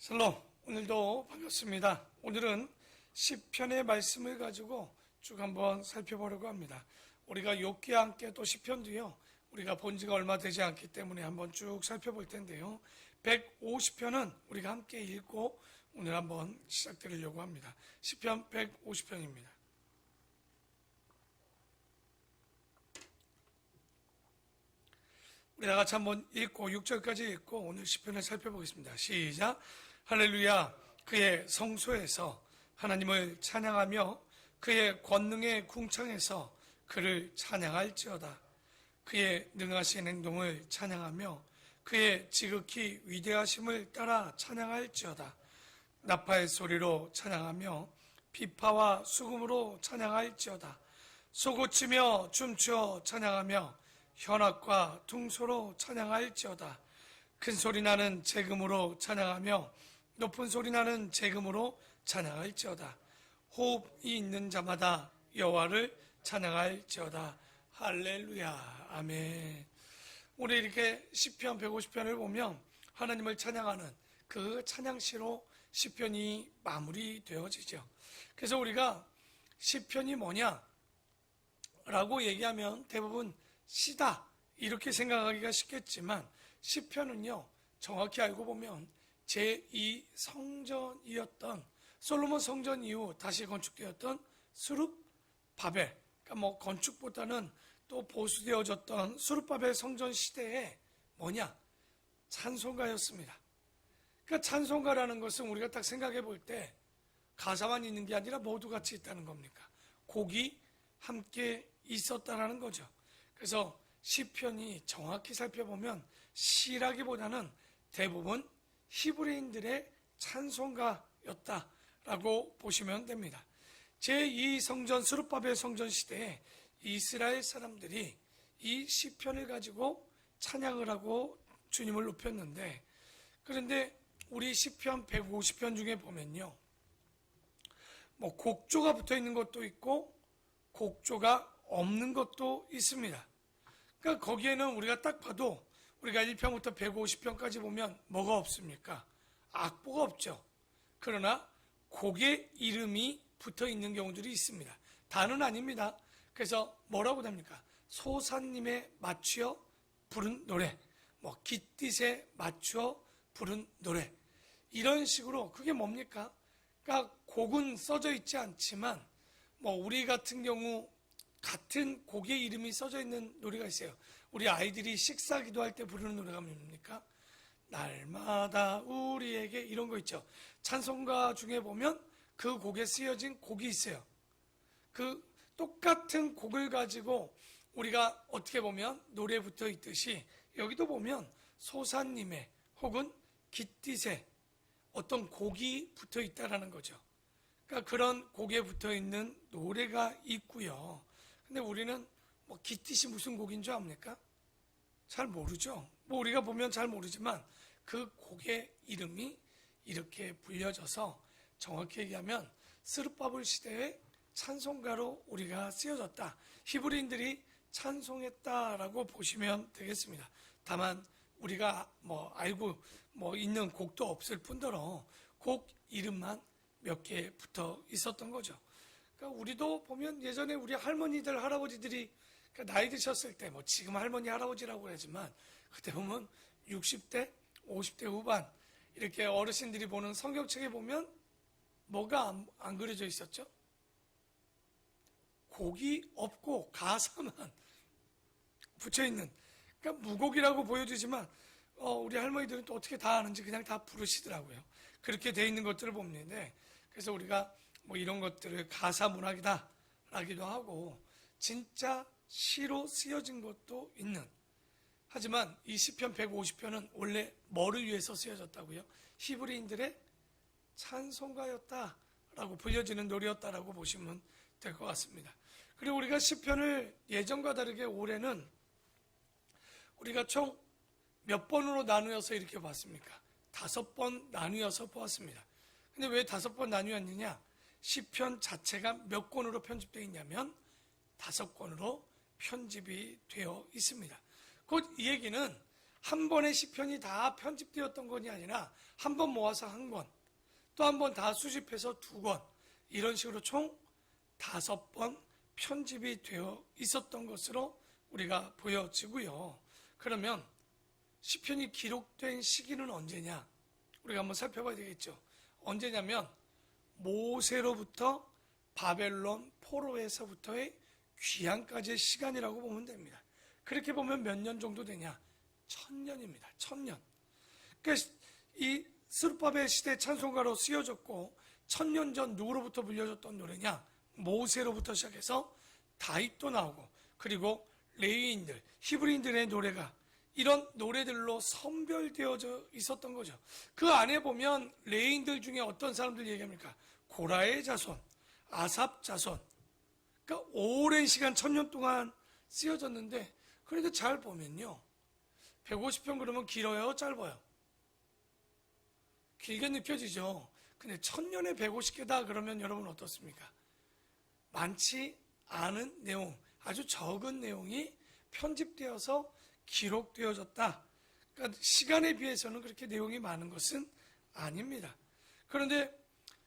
샬롬, 오늘도 반갑습니다. 오늘은 시편의 말씀을 가지고 쭉 한번 살펴보려고 합니다. 우리가 욥기와 함께 또 시편도요, 우리가 본 지가 얼마 되지 않기 때문에 한번 쭉 살펴볼 텐데요. 150편은 우리가 함께 읽고 오늘 한번 시작드리려고 합니다. 시편 150편입니다. 우리 다 같이 한번 읽고 6절까지 읽고 오늘 시편을 살펴보겠습니다. 시작. 할렐루야. 그의 성소에서 하나님을 찬양하며 그의 권능의 궁창에서 그를 찬양할지어다. 그의 능하신 행동을 찬양하며 그의 지극히 위대하심을 따라 찬양할지어다. 나팔 소리로 찬양하며 비파와 수금으로 찬양할지어다. 소고치며 춤추어 찬양하며 현악과 퉁소로 찬양할지어다. 큰 소리 나는 재금으로 찬양하며 높은 소리 나는 재금으로 찬양할지어다. 호흡이 있는 자마다 여호와를 찬양할지어다. 할렐루야. 아멘. 우리 이렇게 시편 150편을 보면 하나님을 찬양하는 그 찬양시로 시편이 마무리되어지죠. 그래서 우리가 시편이 뭐냐 라고 얘기하면 대부분 시다 이렇게 생각하기가 쉽겠지만 시편은요, 정확히 알고 보면 제2성전이었던 솔로몬 성전 이후 다시 건축되었던 수룹바벨, 그러니까 뭐 건축보다는 또 보수되어졌던 수룹바벨 성전 시대에 뭐냐? 찬송가였습니다. 그러니까 찬송가라는 것은 우리가 딱 생각해 볼 때 가사만 있는 게 아니라 모두 같이 있다는 겁니까? 곡이 함께 있었다라는 거죠. 그래서 시편이 정확히 살펴보면 시라기보다는 대부분 히브리인들의 찬송가였다라고 보시면 됩니다. 제2성전 스룹바벨 성전 시대에 이스라엘 사람들이 이 시편을 가지고 찬양을 하고 주님을 높였는데, 그런데 우리 시편 150편 중에 보면요, 뭐 곡조가 붙어 있는 것도 있고 곡조가 없는 것도 있습니다. 그러니까 거기에는 우리가 딱 봐도 우리가 1편부터 150편까지 보면 뭐가 없습니까? 악보가 없죠. 그러나 곡의 이름이 붙어 있는 경우들이 있습니다. 다는 아닙니다. 그래서 뭐라고 됩니까? 소사님에 맞추어 부른 노래, 뭐 깃딧에 맞추어 부른 노래, 이런 식으로. 그게 뭡니까? 그러니까 곡은 써져 있지 않지만 뭐 우리 같은 경우 같은 곡의 이름이 써져 있는 노래가 있어요. 우리 아이들이 식사 기도할 때 부르는 노래가 뭡니까? 날마다 우리에게, 이런 거 있죠. 찬송가 중에 보면 그 곡에 쓰여진 곡이 있어요. 그 똑같은 곡을 가지고 우리가 어떻게 보면 노래 붙어 있듯이 여기도 보면 소사님의 혹은 깃딧에 어떤 곡이 붙어 있다라는 거죠. 그러니까 그런 곡에 붙어 있는 노래가 있고요. 근데 우리는 뭐 깃딧이 무슨 곡인 줄 압니까? 잘 모르죠. 뭐 우리가 보면 잘 모르지만 그 곡의 이름이 이렇게 불려져서 정확히 얘기하면 스룹바벨 시대의 찬송가로 우리가 쓰여졌다. 히브리인들이 찬송했다라고 보시면 되겠습니다. 다만 우리가 뭐 알고 뭐 있는 곡도 없을 뿐더러 곡 이름만 몇 개 붙어 있었던 거죠. 그러니까 우리도 보면 예전에 우리 할머니들, 할아버지들이 그러니까 나이 드셨을 때, 뭐 지금 할머니, 할아버지라고 하지만 그때 보면 60대, 50대 후반 이렇게 어르신들이 보는 성경책에 보면 뭐가 안 그려져 있었죠? 곡이 없고 가사만 붙여 있는, 그러니까 무곡이라고 보여주지만 우리 할머니들은 또 어떻게 다 아는지 그냥 다 부르시더라고요. 그렇게 돼 있는 것들을 보는데, 그래서 우리가 뭐 이런 것들을 가사 문학이다 라기도 하고 진짜 시로 쓰여진 것도 있는. 하지만 이 시편 150편은 원래 뭐를 위해서 쓰여졌다고요? 히브리인들의 찬송가였다라고 불려지는 노래였다라고 보시면 될 것 같습니다. 그리고 우리가 시편을 예전과 다르게 올해는 우리가 총 몇 번으로 나누어서 이렇게 봤습니까? 5번 나누어서 보았습니다. 근데 왜 5번 나누었느냐? 시편 자체가 몇 권으로 편집되어 있냐면 5권으로 편집이 되어 있습니다. 곧 이 얘기는 한 번의 시편이 다 편집되었던 것이 아니라 한 번 모아서 한 권, 또 한 번 다 수집해서 두 권, 이런 식으로 총 5번 편집이 되어 있었던 것으로 우리가 보여지고요. 그러면 시편이 기록된 시기는 언제냐? 우리가 한번 살펴봐야 되겠죠. 언제냐면 모세로부터 바벨론 포로에서부터의 귀환까지의 시간이라고 보면 됩니다. 그렇게 보면 몇 년 정도 되냐? 1000년입니다. 1000년. 그러니까 이 스룹바벨 시대 찬송가로 쓰여졌고 1000년 전 누구로부터 불려졌던 노래냐? 모세로부터 시작해서 다윗도 나오고, 그리고 레위인들, 히브리인들의 노래가 이런 노래들로 선별되어져 있었던 거죠. 그 안에 보면 레위인들 중에 어떤 사람들 얘기합니까? 고라의 자손, 아삽 자손. 그러니까 오랜 시간 1000년 동안 쓰여졌는데, 그런데 잘 보면요, 150편 그러면 길어요, 짧아요? 길게 느껴지죠. 근데 1000년에 150개다 그러면 여러분 어떻습니까? 많지 않은 내용, 아주 적은 내용이 편집되어서 기록되어졌다. 그러니까 시간에 비해서는 그렇게 내용이 많은 것은 아닙니다. 그런데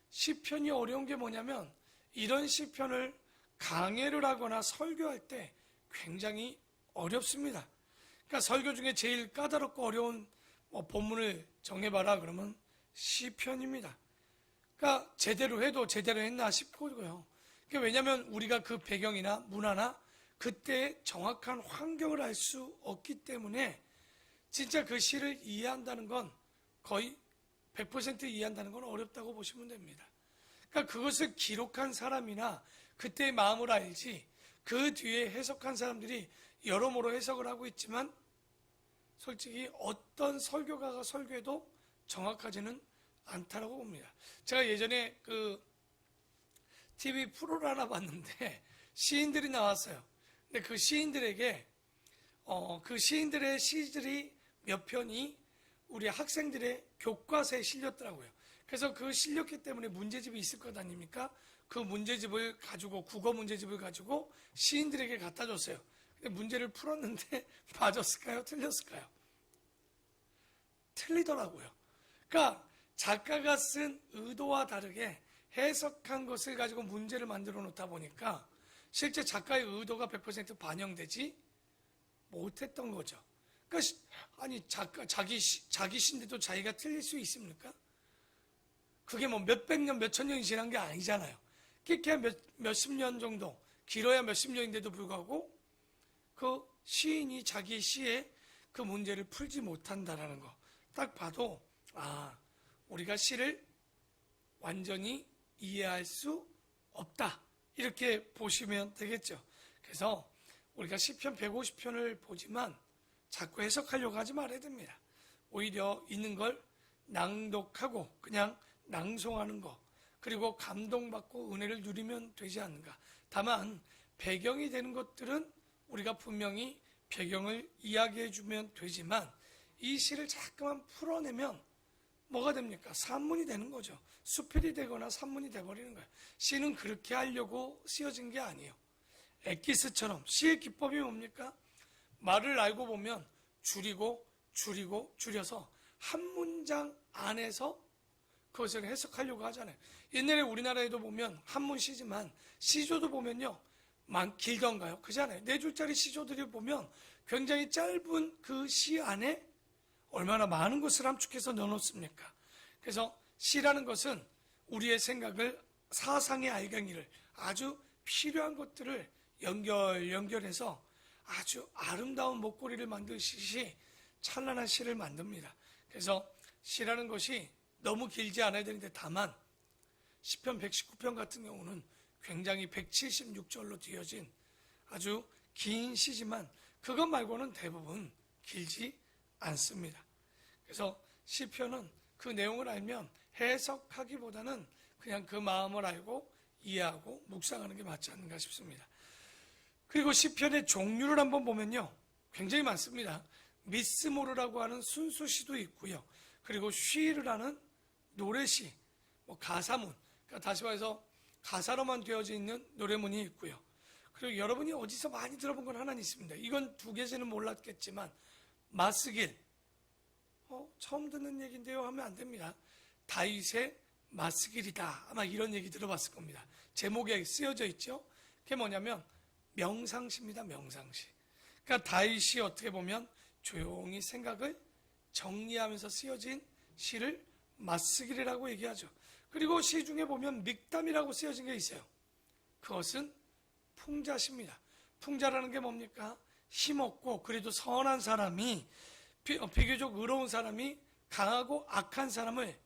시편이 어려운 게 뭐냐면, 이런 시편을 강해를 하거나 설교할 때 굉장히 어렵습니다. 그러니까 설교 중에 제일 까다롭고 어려운 본문을 정해봐라 그러면 시편입니다. 그러니까 제대로 해도 제대로 했나 싶고요. 그러니까 왜냐하면 우리가 그 배경이나 문화나 그때의 정확한 환경을 알 수 없기 때문에 진짜 그 시를 이해한다는 건, 거의 100% 이해한다는 건 어렵다고 보시면 됩니다. 그러니까 그것을 기록한 사람이나 그때의 마음을 알지, 그 뒤에 해석한 사람들이 여러모로 해석을 하고 있지만 솔직히 어떤 설교가가 설교해도 정확하지는 않다라고 봅니다. 제가 예전에 그 TV 프로를 하나 봤는데 시인들이 나왔어요. 근데 그 시인들에게 그 시인들의 시들이 몇 편이 우리 학생들의 교과서에 실렸더라고요. 그래서 그 실렸기 때문에 문제집이 있을 것 아닙니까? 그 문제집을 가지고, 국어 문제집을 가지고 시인들에게 갖다 줬어요. 근데 문제를 풀었는데 맞았을까요? 틀렸을까요? 틀리더라고요. 그러니까 작가가 쓴 의도와 다르게 해석한 것을 가지고 문제를 만들어 놓다 보니까 실제 작가의 의도가 100% 반영되지 못했던 거죠. 그러니까 아니 자기 시인데도 자기가 틀릴 수 있습니까? 그게 뭐 몇백 년, 몇천 년이 지난 게 아니잖아요. 그게 몇십 년 정도, 길어야 몇십 년인데도 불구하고 그 시인이 자기 시에 그 문제를 풀지 못한다라는 거, 딱 봐도 우리가 시를 완전히 이해할 수 없다, 이렇게 보시면 되겠죠. 그래서 우리가 시편 150편을 보지만 자꾸 해석하려고 하지 말아야 됩니다. 오히려 있는 걸 낭독하고 그냥 낭송하는 거, 그리고 감동받고 은혜를 누리면 되지 않는가. 다만 배경이 되는 것들은 우리가 분명히 배경을 이야기해 주면 되지만, 이 시를 자꾸만 풀어내면 뭐가 됩니까? 산문이 되는 거죠. 수필이 되거나 산문이 돼버리는 거예요. 시는 그렇게 하려고 쓰여진 게 아니에요. 엑기스처럼 시의 기법이 뭡니까? 말을 알고 보면 줄이고 줄이고 줄여서 한 문장 안에서 그것을 해석하려고 하잖아요. 옛날에 우리나라에도 보면 한문 시지만 시조도 보면요, 길던가요? 그잖아요. 4줄짜리 시조들이 보면 굉장히 짧은 그 시 안에 얼마나 많은 것을 함축해서 넣어놓습니까? 그래서 시라는 것은 우리의 생각을, 사상의 알갱이를, 아주 필요한 것들을 연결해서 아주 아름다운 목걸이를 만드시듯이 찬란한 시를 만듭니다. 그래서 시라는 것이 너무 길지 않아야 되는데, 다만 시편 119편 같은 경우는 굉장히 176절로 뒤어진 아주 긴 시지만 그것 말고는 대부분 길지 않습니다. 그래서 시편은 그 내용을 알면 해석하기보다는 그냥 그 마음을 알고 이해하고 묵상하는 게 맞지 않는가 싶습니다. 그리고 시편의 종류를 한번 보면요, 굉장히 많습니다. 미스모르라고 하는 순수시도 있고요. 그리고 쉬르라는 노래시, 가사문, 그러니까 다시 말해서 가사로만 되어져 있는 노래문이 있고요. 그리고 여러분이 어디서 많이 들어본 건 하나 있습니다. 이건 두 개째는 몰랐겠지만 마스길, 처음 듣는 얘기인데요 하면 안 됩니다. 다윗의 마스길이다. 아마 이런 얘기 들어봤을 겁니다. 제목에 쓰여져 있죠. 그게 뭐냐면 명상시입니다. 명상시. 그러니까 다윗이 어떻게 보면 조용히 생각을 정리하면서 쓰여진 시를 마스길이라고 얘기하죠. 그리고 시 중에 보면 믹담이라고 쓰여진 게 있어요. 그것은 풍자시입니다. 풍자라는 게 뭡니까? 힘없고 그래도 선한 사람이 비교적 의로운 사람이 강하고 악한 사람을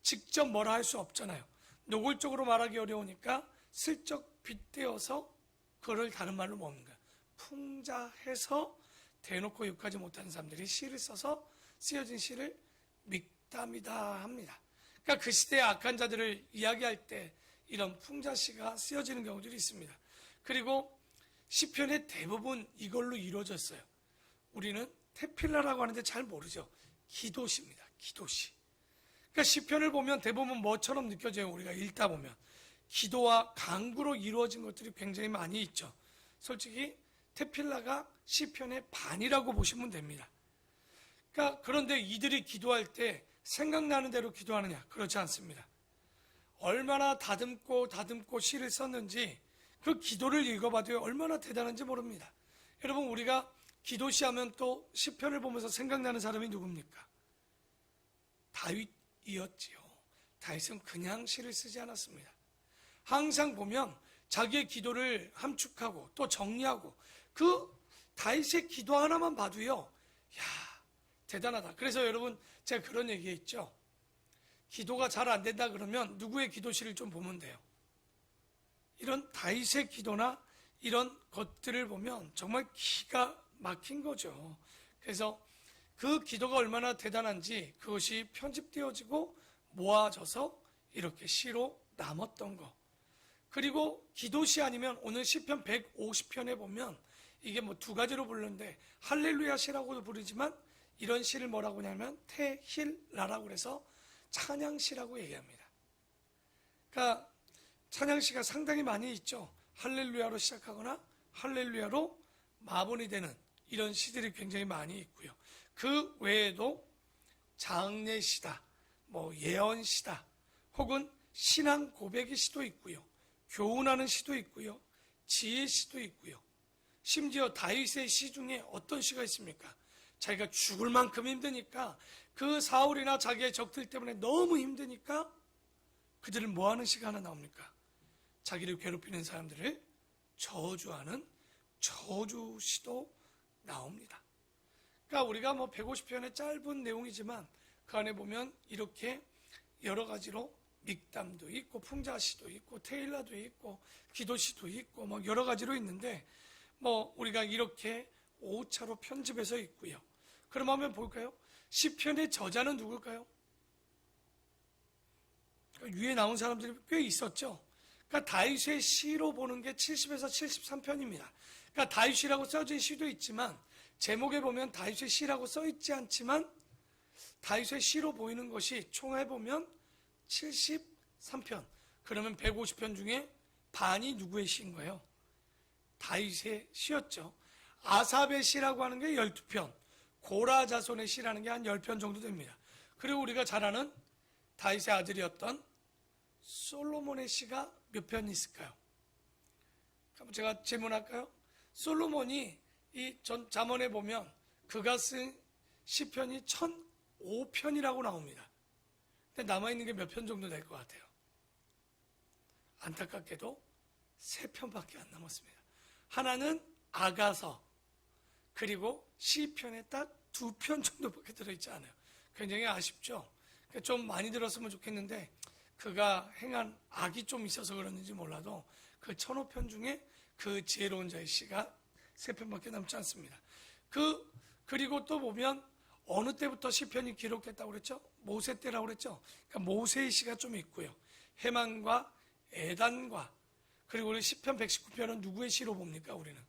직접 뭐라 할 수 없잖아요. 노골적으로 말하기 어려우니까 슬쩍 빗대어서 그를 다른 말로 뭔가 풍자해서 대놓고 욕하지 못하는 사람들이 시를 써서 쓰여진 시를 믹담이다 합니다. 그러니까 그 시대의 악한 자들을 이야기할 때 이런 풍자시가 쓰여지는 경우들이 있습니다. 그리고 시편의 대부분 이걸로 이루어졌어요. 우리는 테필라라고 하는데 잘 모르죠. 기도시입니다. 기도시. 그러니까 시편을 보면 대부분 뭐처럼 느껴져요. 우리가 읽다 보면 기도와 강구로 이루어진 것들이 굉장히 많이 있죠. 솔직히 테필라가 시편의 반이라고 보시면 됩니다. 그러니까 그런데 이들이 기도할 때 생각나는 대로 기도하느냐? 그렇지 않습니다. 얼마나 다듬고 시를 썼는지 그 기도를 읽어봐도 얼마나 대단한지 모릅니다. 여러분, 우리가 기도시 하면 또 시편을 보면서 생각나는 사람이 누굽니까? 다윗이었지요. 다윗은 그냥 시를 쓰지 않았습니다. 항상 보면 자기의 기도를 함축하고 또 정리하고 그 다윗의 기도 하나만 봐도요, 야, 대단하다. 그래서 여러분, 제가 그런 얘기했죠. 기도가 잘 안 된다 그러면 누구의 기도시를 좀 보면 돼요. 이런 다윗의 기도나 이런 것들을 보면 정말 기가 막힌 거죠. 그래서 그 기도가 얼마나 대단한지 그것이 편집되어지고 모아져서 이렇게 시로 남았던 거. 그리고 기도시 아니면 오늘 시편 150편에 보면 이게 뭐 두 가지로 부르는데 할렐루야 시라고도 부르지만 이런 시를 뭐라고 하냐면 테힐라라고 그래서 찬양시라고 얘기합니다. 그러니까 찬양시가 상당히 많이 있죠. 할렐루야로 시작하거나 할렐루야로 마무리 되는 이런 시들이 굉장히 많이 있고요. 그 외에도 장례시다, 뭐 예언시다, 혹은 신앙 고백의 시도 있고요. 교훈하는 시도 있고요. 지혜시도 있고요. 심지어 다윗의 시 중에 어떤 시가 있습니까? 자기가 죽을 만큼 힘드니까 그 사울이나 자기의 적들 때문에 너무 힘드니까 그들은 뭐 하는 시가 하나 나옵니까? 자기를 괴롭히는 사람들을 저주하는 저주시도 나옵니다. 그러니까 우리가 뭐 150편의 짧은 내용이지만 그 안에 보면 이렇게 여러 가지로 믹담도 있고 풍자시도 있고 테일라도 있고 기도시도 있고 뭐 여러 가지로 있는데 뭐 우리가 이렇게 오차로 편집해서 있고요. 그럼 한번 볼까요? 시편의 저자는 누굴까요? 그러니까 위에 나온 사람들이 꽤 있었죠. 그러니까 다윗의 시로 보는 게 70에서 73편입니다. 그러니까 다윗이라고 써진 시도 있지만 제목에 보면 다윗의 시라고 써있지 않지만 다윗의 시로 보이는 것이 총해보면 73편. 그러면 150편 중에 반이 누구의 시인 거예요? 다윗의 시였죠. 아삽의 시라고 하는 게 12편, 고라 자손의 시라는 게 한 10편 정도 됩니다. 그리고 우리가 잘 아는 다윗의 아들이었던 솔로몬의 시가 몇 편 있을까요? 그럼 제가 질문할까요? 솔로몬이 이 전 잠언에 보면 그가 쓴 시편이 1005편이라고 나옵니다. 근데 남아있는 게 몇 편 정도 될 것 같아요? 안타깝게도 3편밖에 안 남았습니다. 하나는 아가서, 그리고 시편에 딱 2편 정도밖에 들어있지 않아요. 굉장히 아쉽죠? 그러니까 좀 많이 들었으면 좋겠는데 그가 행한 악이 좀 있어서 그런지 몰라도 그 1005편 중에 그 지혜로운 자의 시가 3편밖에 남지 않습니다. 그리고 또 보면 어느 때부터 시편이 기록됐다고 그랬죠? 모세 때라고 그랬죠? 그러니까 모세의 시가 좀 있고요. 해만과 에단과 그리고 우리 시편 119편은 누구의 시로 봅니까? 우리는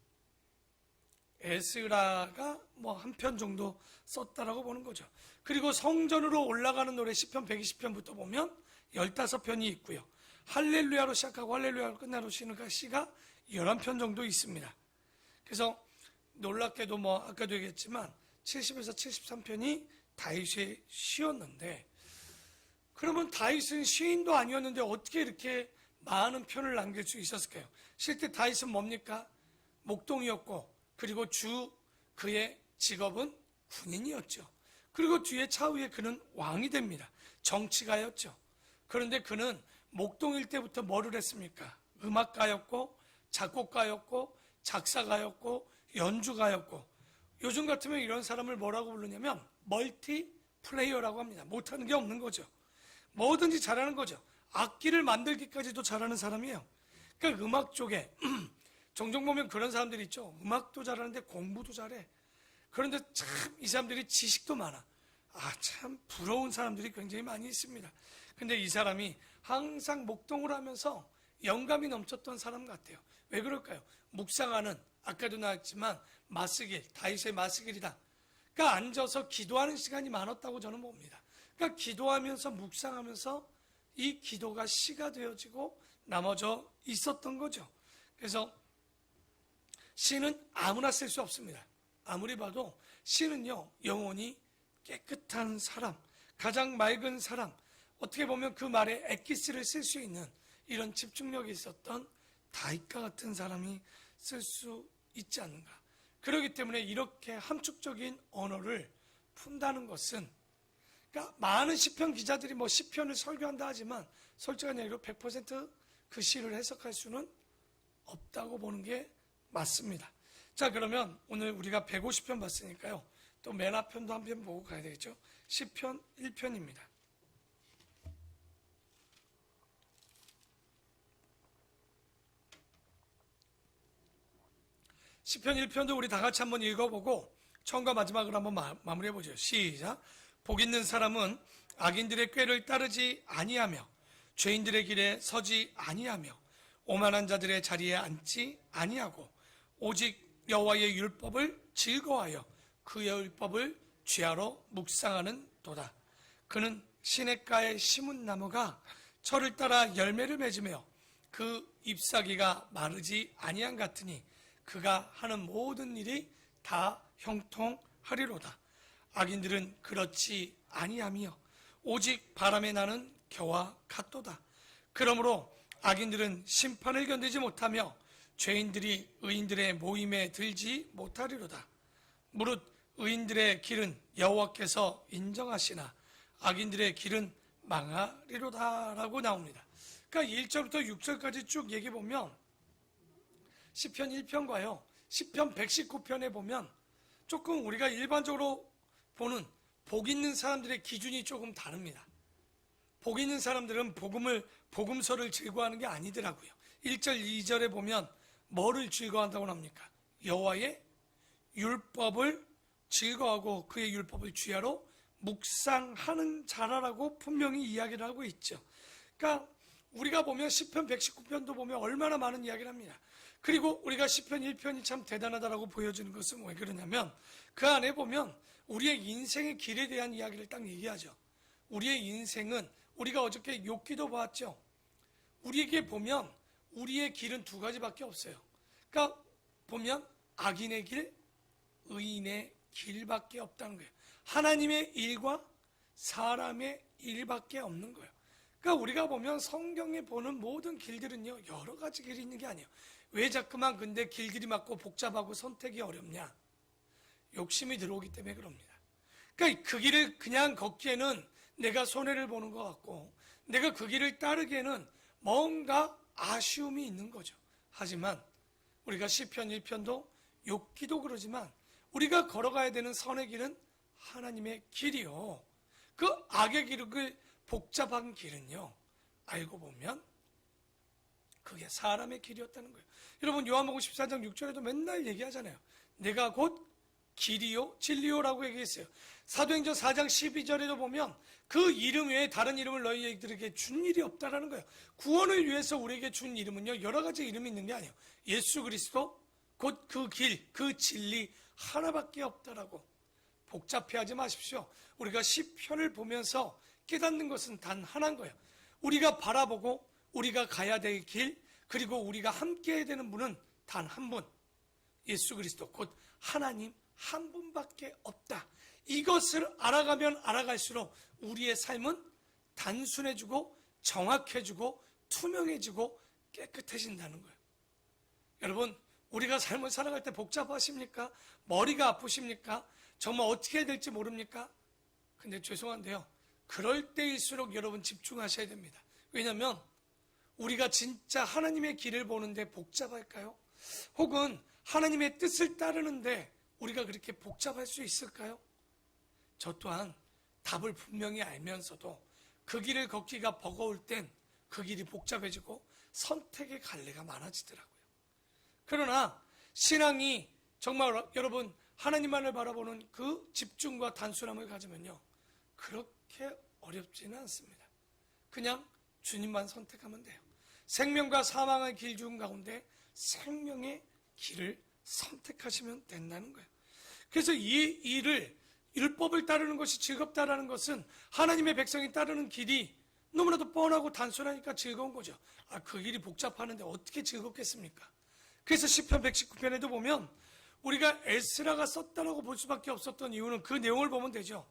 에스라가 뭐 한 편 정도 썼다라고 보는 거죠. 그리고 성전으로 올라가는 노래 시편 120편부터 보면 15편이 있고요. 할렐루야로 시작하고 할렐루야로 끝나는 시가 11편 정도 있습니다. 그래서 놀랍게도 뭐 아까도 얘기했지만 70에서 73편이 다윗의 시였는데, 그러면 다윗은 시인도 아니었는데 어떻게 이렇게 많은 편을 남길 수 있었을까요? 실제 다윗은 뭡니까? 목동이었고, 그리고 그의 직업은 군인이었죠. 그리고 뒤에 차후에 그는 왕이 됩니다. 정치가였죠. 그런데 그는 목동일 때부터 뭐를 했습니까? 음악가였고, 작곡가였고, 작사가였고, 연주가였고, 요즘 같으면 이런 사람을 뭐라고 부르냐면 멀티 플레이어라고 합니다. 못하는 게 없는 거죠. 뭐든지 잘하는 거죠. 악기를 만들기까지도 잘하는 사람이에요. 그러니까 음악 쪽에 종종 보면 그런 사람들이 있죠. 음악도 잘하는데 공부도 잘해. 그런데 참 이 사람들이 지식도 많아. 참 부러운 사람들이 굉장히 많이 있습니다. 근데 이 사람이 항상 목동을 하면서 영감이 넘쳤던 사람 같아요. 왜 그럴까요? 묵상하는, 아까도 나왔지만 마스길, 다윗의 마스길이다. 그러니까 앉아서 기도하는 시간이 많았다고 저는 봅니다. 그러니까 기도하면서 묵상하면서 이 기도가 시가 되어지고 나머져 있었던 거죠. 그래서 시는 아무나 쓸 수 없습니다. 아무리 봐도 시는요, 영혼이 깨끗한 사람, 가장 맑은 사람, 어떻게 보면 그 말에 엑기스를 쓸 수 있는 이런 집중력이 있었던 다윗과 같은 사람이 쓸 수 있지 않는가. 그렇기 때문에 이렇게 함축적인 언어를 푼다는 것은, 그러니까 많은 시편 기자들이 뭐 시편을 설교한다 하지만 솔직한 얘기로 100%그 시를 해석할 수는 없다고 보는 게 맞습니다. 자, 그러면 오늘 우리가 150편 봤으니까요, 또 맨 앞편도 한 편 보고 가야 되겠죠. 시편 1편입니다. 시편 1편도 우리 다 같이 한번 읽어보고 처음과 마지막으로 한번 마무리해보죠. 시작. 복 있는 사람은 악인들의 꾀를 따르지 아니하며 죄인들의 길에 서지 아니하며 오만한 자들의 자리에 앉지 아니하고 오직 여호와의 율법을 즐거워하여 그의 율법을 죄하러 묵상하는 도다. 그는 시냇가에 심은 나무가 철을 따라 열매를 맺으며 그 잎사귀가 마르지 아니한 같으니 그가 하는 모든 일이 다 형통하리로다. 악인들은 그렇지 아니하며 오직 바람에 나는 겨와 같도다. 그러므로 악인들은 심판을 견디지 못하며 죄인들이 의인들의 모임에 들지 못하리로다. 무릇 의인들의 길은 여호와께서 인정하시나 악인들의 길은 망하리로다 라고 나옵니다. 그러니까 1절부터 6절까지 쭉 얘기해 보면 시편 1편과요 시편 119편에 보면 조금 우리가 일반적으로 보는 복 있는 사람들의 기준이 조금 다릅니다. 복 있는 사람들은 복음서를 즐거워하는 게 아니더라고요. 1절 2절에 보면 뭐를 즐거워한다고 합니까? 여호와의 율법을 즐거워하고 그의 율법을 주야로 묵상하는 자라라고 분명히 이야기를 하고 있죠. 그러니까 우리가 보면 시편 119편도 보면 얼마나 많은 이야기를 합니다. 그리고 우리가 시편 1편이 참 대단하다라고 보여주는 것은 왜 그러냐면 그 안에 보면 우리의 인생의 길에 대한 이야기를 딱 얘기하죠. 우리의 인생은 우리가 어저께 욥기도 봤죠. 우리에게 보면 우리의 길은 두 가지밖에 없어요. 그러니까 보면 악인의 길, 의인의 길밖에 없다는 거예요. 하나님의 일과 사람의 일밖에 없는 거예요. 그러니까 우리가 보면 성경에 보는 모든 길들은요 여러 가지 길이 있는 게 아니에요. 왜 자꾸만 근데 길들이 많고 복잡하고 선택이 어렵냐? 욕심이 들어오기 때문에 그럽니다. 그러니까 그 길을 그냥 걷기에는 내가 손해를 보는 것 같고 내가 그 길을 따르기에는 뭔가 아쉬움이 있는 거죠. 하지만 우리가 시편 1편도 욥기도 그러지만 우리가 걸어가야 되는 선의 길은 하나님의 길이요. 그 악의 길을 복잡한 길은요 알고 보면 그게 사람의 길이었다는 거예요. 여러분 요한복음 14장 6절에도 맨날 얘기하잖아요. 내가 곧 길이요 진리요라고 얘기했어요. 사도행전 4장 12절에도 보면 그 이름 외에 다른 이름을 너희들에게 준 일이 없다라는 거예요. 구원을 위해서 우리에게 준 이름은요 여러 가지 이름이 있는 게 아니에요. 예수 그리스도 곧 그 길, 그 진리 하나밖에 없다라고. 복잡해하지 마십시오. 우리가 시편을 보면서 깨닫는 것은 단 하나인 거예요. 우리가 바라보고 우리가 가야 될 길, 그리고 우리가 함께 해야 되는 분은 단 한 분, 예수 그리스도 곧 하나님 한 분밖에 없다. 이것을 알아가면 알아갈수록 우리의 삶은 단순해지고 정확해지고 투명해지고 깨끗해진다는 거예요. 여러분, 우리가 삶을 살아갈 때 복잡하십니까? 머리가 아프십니까? 정말 어떻게 해야 될지 모릅니까? 근데 죄송한데요, 그럴 때일수록 여러분 집중하셔야 됩니다. 왜냐하면 우리가 진짜 하나님의 길을 보는데 복잡할까요? 혹은 하나님의 뜻을 따르는데 우리가 그렇게 복잡할 수 있을까요? 저 또한 답을 분명히 알면서도 그 길을 걷기가 버거울 땐 그 길이 복잡해지고 선택의 갈래가 많아지더라고요. 그러나 신앙이 정말 여러분 하나님만을 바라보는 그 집중과 단순함을 가지면요, 그렇게 어렵지는 않습니다. 그냥 주님만 선택하면 돼요. 생명과 사망의 길 중 가운데 생명의 길을 선택하시면 된다는 거예요. 그래서 이 일을, 율법을 따르는 것이 즐겁다라는 것은 하나님의 백성이 따르는 길이 너무나도 뻔하고 단순하니까 즐거운 거죠. 그 길이 복잡하는데 어떻게 즐겁겠습니까? 그래서 시편 119편에도 보면 우리가 에스라가 썼다라고 볼 수밖에 없었던 이유는 그 내용을 보면 되죠.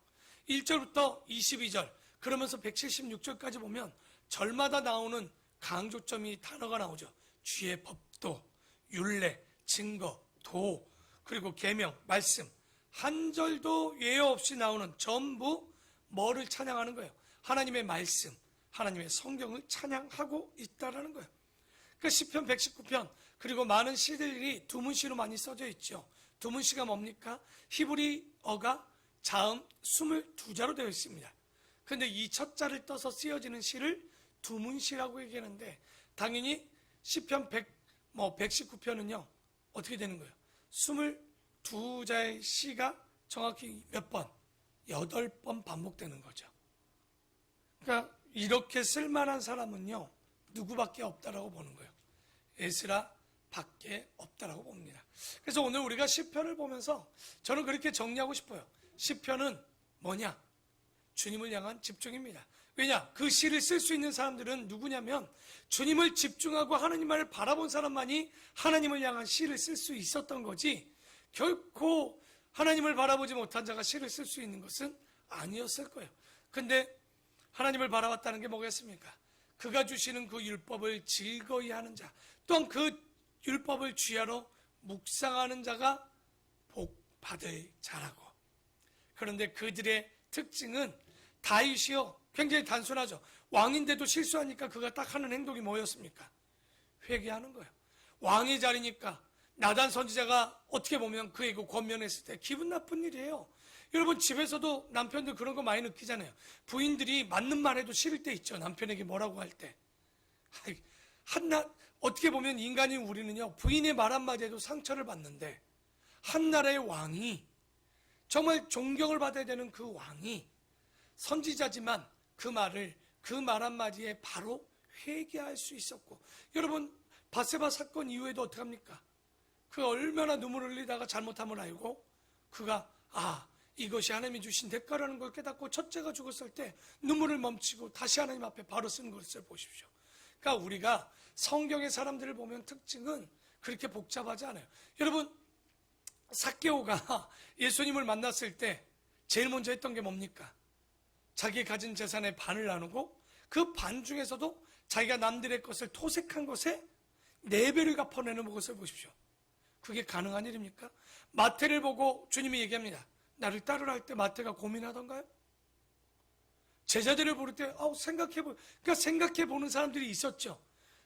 1절부터 22절, 그러면서 176절까지 보면 절마다 나오는 강조점이 단어가 나오죠. 주의 법도, 율례, 증거, 도, 그리고 계명, 말씀, 한 절도 예외 없이 나오는 전부 뭐를 찬양하는 거예요? 하나님의 말씀, 하나님의 성경을 찬양하고 있다라는 거예요. 그 시편 119편, 그리고 많은 시들이 두문시로 많이 써져 있죠. 두문시가 뭡니까? 히브리어가 자음 22자로 되어 있습니다. 그런데 이 첫 자를 떠서 쓰여지는 시를 두문시라고 얘기하는데, 당연히 시편 119편은요 어떻게 되는 거예요? 22자의 시가 정확히 몇 번? 8번 반복되는 거죠. 그러니까 이렇게 쓸만한 사람은요 누구밖에 없다라고 보는 거예요. 에스라 밖에 없다라고 봅니다. 그래서 오늘 우리가 시편을 보면서 저는 그렇게 정리하고 싶어요. 시편은 뭐냐? 주님을 향한 집중입니다. 왜냐? 그 시를 쓸 수 있는 사람들은 누구냐면 주님을 집중하고 하나님만을 바라본 사람만이 하나님을 향한 시를 쓸 수 있었던 거지, 결코 하나님을 바라보지 못한 자가 시를 쓸 수 있는 것은 아니었을 거예요. 근데 하나님을 바라봤다는 게 뭐겠습니까? 그가 주시는 그 율법을 즐거이 하는 자, 또한 그 율법을 주야로 묵상하는 자가 복 받을 자라고. 그런데 그들의 특징은 다윗이요 굉장히 단순하죠. 왕인데도 실수하니까 그가 딱 하는 행동이 뭐였습니까? 회개하는 거예요. 왕의 자리니까 나단 선지자가 어떻게 보면 그에게 권면했을 때 기분 나쁜 일이에요. 여러분 집에서도 남편들 그런 거 많이 느끼잖아요. 부인들이 맞는 말 해도 싫을 때 있죠. 남편에게 뭐라고 할 때. 어떻게 보면 인간인 우리는요 부인의 말 한마디에도 상처를 받는데, 한 나라의 왕이, 정말 존경을 받아야 되는 그 왕이 선지자지만 그 말 한마디에 바로 회개할 수 있었고, 여러분 바세바 사건 이후에도 어떻게 합니까? 그가 얼마나 눈물을 흘리다가 잘못함을 알고 그가 이것이 하나님이 주신 대가라는 걸 깨닫고 첫째가 죽었을 때 눈물을 멈추고 다시 하나님 앞에 바로 쓴 것을 보십시오. 그러니까 우리가 성경의 사람들을 보면 특징은 그렇게 복잡하지 않아요. 여러분 삭개오가 예수님을 만났을 때 제일 먼저 했던 게 뭡니까? 자기 가진 재산의 반을 나누고 그 반 중에서도 자기가 남들의 것을 토색한 것에 4배를 갚아내는 것을 보십시오. 그게 가능한 일입니까? 마태를 보고 주님이 얘기합니다. 나를 따르라 할 때 마태가 고민하던가요? 제자들을 부를 때 그러니까 생각해보는 사람들이 있었죠.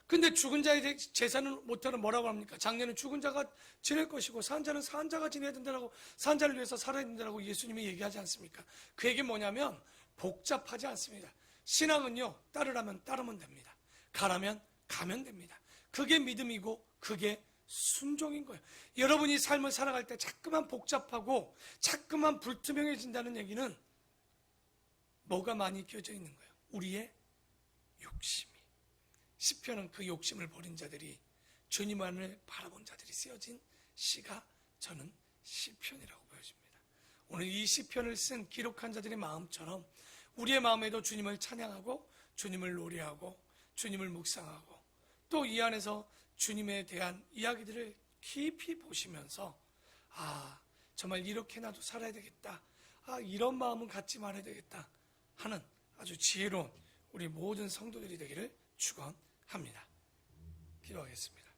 근데 죽은 자의 제사는 못하는 뭐라고 합니까? 장례는 죽은 자가 지낼 것이고 산 자는 산 자가 지내야 된다라고, 산 자를 위해서 살아야 된다라고 예수님이 얘기하지 않습니까? 그 얘기는 뭐냐면 복잡하지 않습니다. 신앙은요 따르라면 따르면 됩니다. 가라면 가면 됩니다. 그게 믿음이고 그게 순종인 거예요. 여러분이 삶을 살아갈 때 자꾸만 복잡하고 자꾸만 불투명해진다는 얘기는 뭐가 많이 껴져 있는 거예요? 우리의 욕심이. 시편은 그 욕심을 버린 자들이, 주님만을 바라본 자들이 쓰여진 시가 저는 시편이라고 보여집니다. 오늘 이 시편을 쓴 기록한 자들의 마음처럼 우리의 마음에도 주님을 찬양하고 주님을 노래하고 주님을 묵상하고 또 이 안에서 주님에 대한 이야기들을 깊이 보시면서 정말 이렇게 나도 살아야 되겠다. 이런 마음은 갖지 말아야 되겠다 하는 아주 지혜로운 우리 모든 성도들이 되기를 축원합니다. 기도하겠습니다.